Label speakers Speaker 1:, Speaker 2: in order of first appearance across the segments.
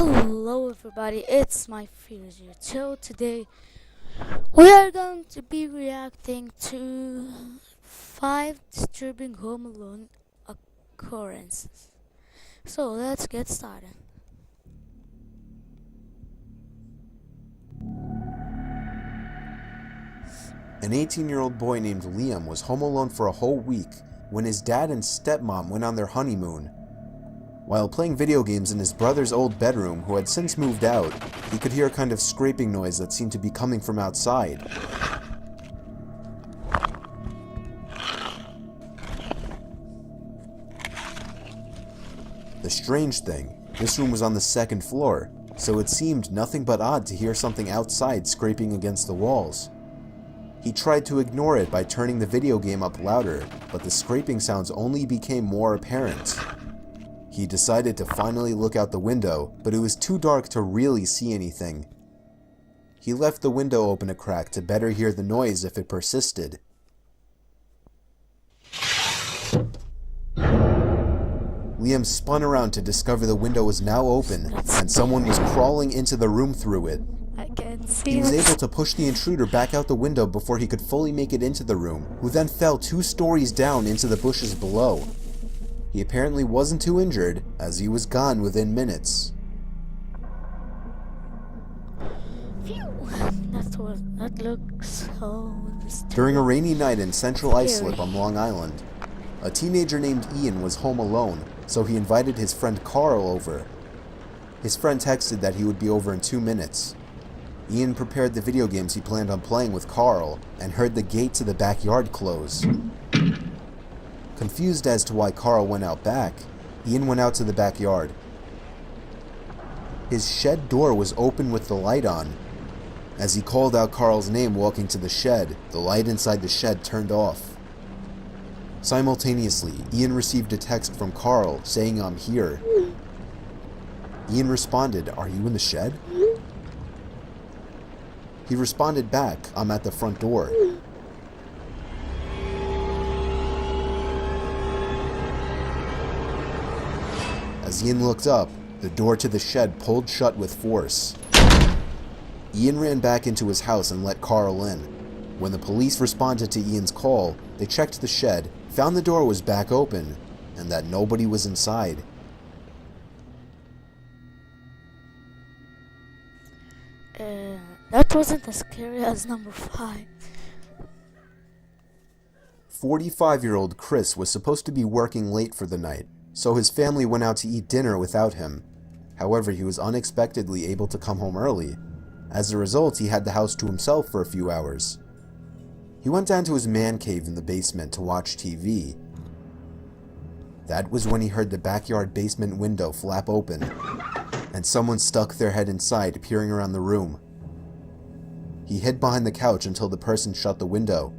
Speaker 1: Hello everybody, it's my Fears here. So today we are going to be reacting to 5 disturbing Home Alone occurrences. So let's get started.
Speaker 2: An 18-year-old boy named Liam was home alone for a whole week when his dad and stepmom went on their honeymoon. While playing video games in his brother's old bedroom, who had since moved out, he could hear a kind of scraping noise that seemed to be coming from outside. The strange thing, this room was on the second floor, so it seemed nothing but odd to hear something outside scraping against the walls. He tried to ignore it by turning the video game up louder, but the scraping sounds only became more apparent. He decided to finally look out the window, but it was too dark to really see anything. He left the window open a crack to better hear the noise if it persisted. Liam spun around to discover the window was now open, and someone was crawling into the room through it.
Speaker 1: I can see
Speaker 2: He was
Speaker 1: it.
Speaker 2: able to push the intruder back out the window before he could fully make it into the room, who then fell 2 stories down into the bushes below. He apparently wasn't too injured, as he was gone within minutes.
Speaker 1: Phew. That looks so disturbing.
Speaker 2: During a rainy night in central Islip on Long Island, a teenager named Ian was home alone, so he invited his friend Carl over. His friend texted that he would be over in 2 minutes. Ian prepared the video games he planned on playing with Carl, and heard the gate to the backyard close. Confused as to why Carl went out back, Ian went out to the backyard. His shed door was open with the light on. As he called out Carl's name walking to the shed, the light inside the shed turned off. Simultaneously, Ian received a text from Carl saying, "I'm here." Ian responded, "Are you in the shed?" He responded back, "I'm at the front door." As Ian looked up, the door to the shed pulled shut with force. Ian ran back into his house and let Carl in. When the police responded to Ian's call, they checked the shed, found the door was back open, and that nobody was inside.
Speaker 1: That wasn't as scary as number 5.
Speaker 2: 45-year-old Chris was supposed to be working late for the night, so his family went out to eat dinner without him. However, he was unexpectedly able to come home early. As a result, he had the house to himself for a few hours. He went down to his man cave in the basement to watch TV. That was when he heard the backyard basement window flap open, and someone stuck their head inside, peering around the room. He hid behind the couch until the person shut the window.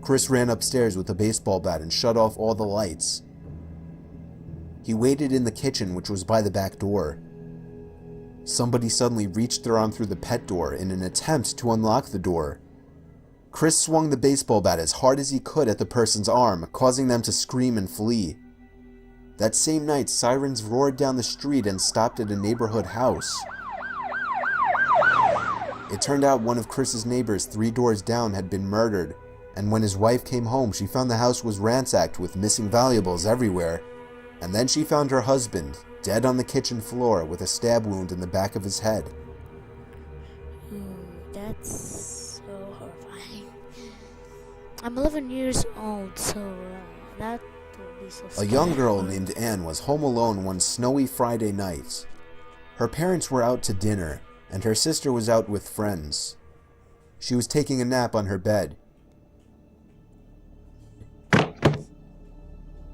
Speaker 2: Chris ran upstairs with a baseball bat and shut off all the lights. He waited in the kitchen, which was by the back door. Somebody suddenly reached their arm through the pet door in an attempt to unlock the door. Chris swung the baseball bat as hard as he could at the person's arm, causing them to scream and flee. That same night, sirens roared down the street and stopped at a neighborhood house. It turned out one of Chris's neighbors 3 doors down had been murdered, and when his wife came home, she found the house was ransacked with missing valuables everywhere. And then she found her husband, dead on the kitchen floor with a stab wound in the back of his head.
Speaker 1: That's so horrifying. I'm 11 years old, so that will be so
Speaker 2: A
Speaker 1: scary.
Speaker 2: young girl named Anne was home alone one snowy Friday night. Her parents were out to dinner, and her sister was out with friends. She was taking a nap on her bed.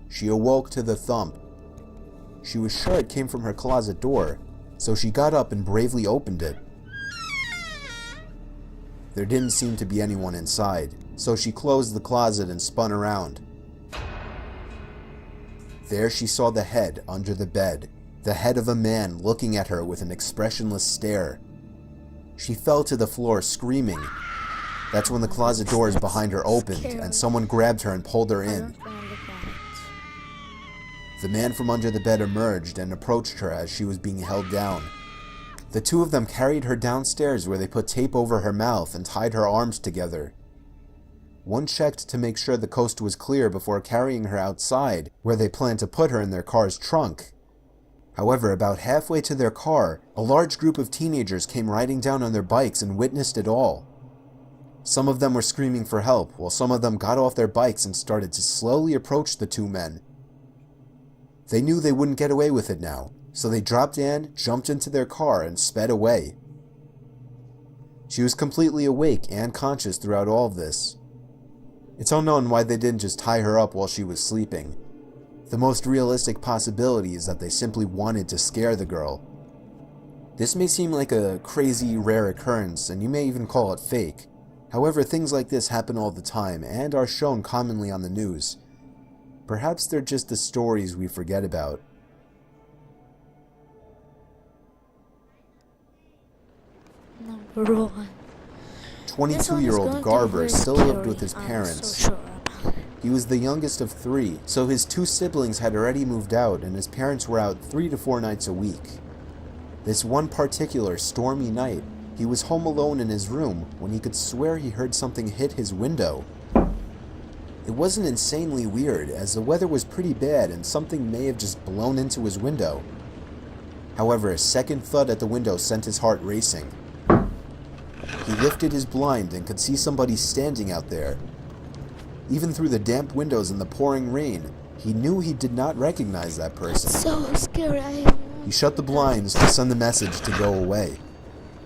Speaker 2: She awoke to the thump. She was sure it came from her closet door, so she got up and bravely opened it. There didn't seem to be anyone inside, so she closed the closet and spun around. There she saw the head under the bed, the head of a man looking at her with an expressionless stare. She fell to the floor screaming. That's when the closet doors behind her opened, and someone grabbed her and pulled her in. The man from under the bed emerged and approached her as she was being held down. The two of them carried her downstairs where they put tape over her mouth and tied her arms together. One checked to make sure the coast was clear before carrying her outside, where they planned to put her in their car's trunk. However, about halfway to their car, a large group of teenagers came riding down on their bikes and witnessed it all. Some of them were screaming for help, while some of them got off their bikes and started to slowly approach the two men. They knew they wouldn't get away with it now, so they dropped Anne, jumped into their car, and sped away. She was completely awake and conscious throughout all of this. It's unknown why they didn't just tie her up while she was sleeping. The most realistic possibility is that they simply wanted to scare the girl. This may seem like a crazy, rare occurrence, and you may even call it fake. However, things like this happen all the time and are shown commonly on the news. Perhaps they're just the stories we forget about.
Speaker 1: Number 1.
Speaker 2: 22-year-old Garber still lived with his parents. He was the youngest of 3, so his 2 siblings had already moved out and his parents were out 3 to 4 nights a week. This one particular stormy night, he was home alone in his room when he could swear he heard something hit his window. It wasn't insanely weird, as the weather was pretty bad and something may have just blown into his window. However, a second thud at the window sent his heart racing. He lifted his blind and could see somebody standing out there. Even through the damp windows and the pouring rain, he knew he did not recognize that person.
Speaker 1: So scary.
Speaker 2: He shut the blinds to send the message to go away.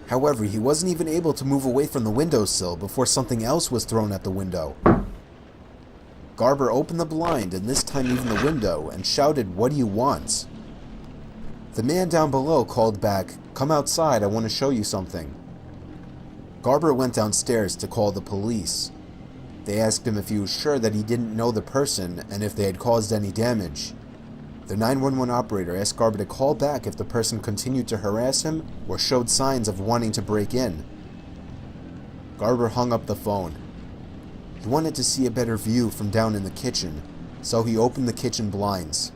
Speaker 2: However, he wasn't even able to move away from the windowsill before something else was thrown at the window. Garber opened the blind, and this time even the window, and shouted, "What do you want?" The man down below called back, "Come outside, I want to show you something." Garber went downstairs to call the police. They asked him if he was sure that he didn't know the person and if they had caused any damage. The 911 operator asked Garber to call back if the person continued to harass him or showed signs of wanting to break in. Garber hung up the phone. He wanted to see a better view from down in the kitchen, so he opened the kitchen blinds.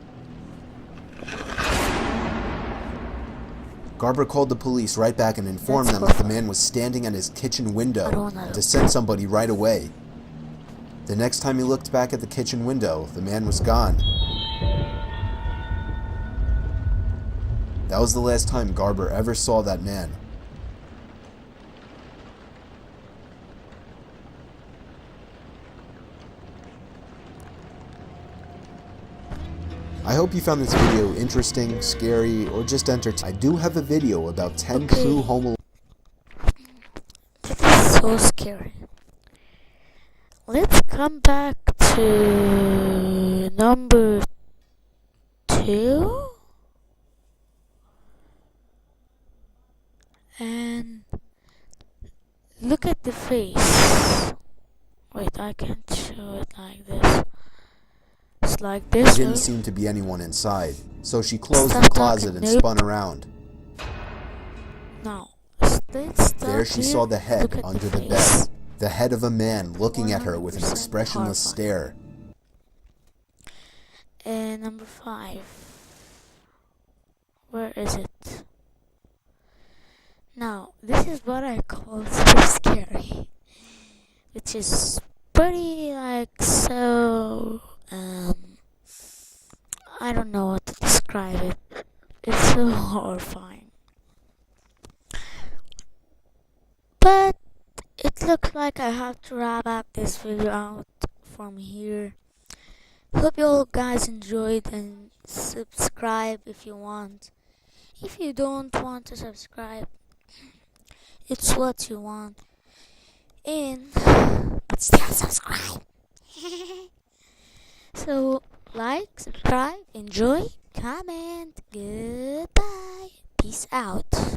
Speaker 2: Garber called the police right back and informed them that the man was standing at his kitchen window and to send somebody right away. The next time he looked back at the kitchen window, the man was gone. That was the last time Garber ever saw that man. I hope you found this video interesting, scary, or just entertaining. I do have a video about 10 true Home Alone.
Speaker 1: This is so scary. Let's come back to number 2. And look at the face. Wait, I can't show it like this. It's like this.
Speaker 2: There didn't seem to be anyone inside, so she closed the closet and spun around.
Speaker 1: Now,
Speaker 2: there she saw the head under the bed. The head of a man looking at her with an expressionless stare.
Speaker 1: And number 5. Where is it? Now, this is what I call so scary. Which is pretty so... I don't know what to describe it. It's so horrifying. But it looks like I have to wrap up this video out from here. Hope you all guys enjoyed, and subscribe if you want. If you don't want to subscribe, it's what you want. But still subscribe. So, like, subscribe, enjoy, comment. Goodbye. Peace out.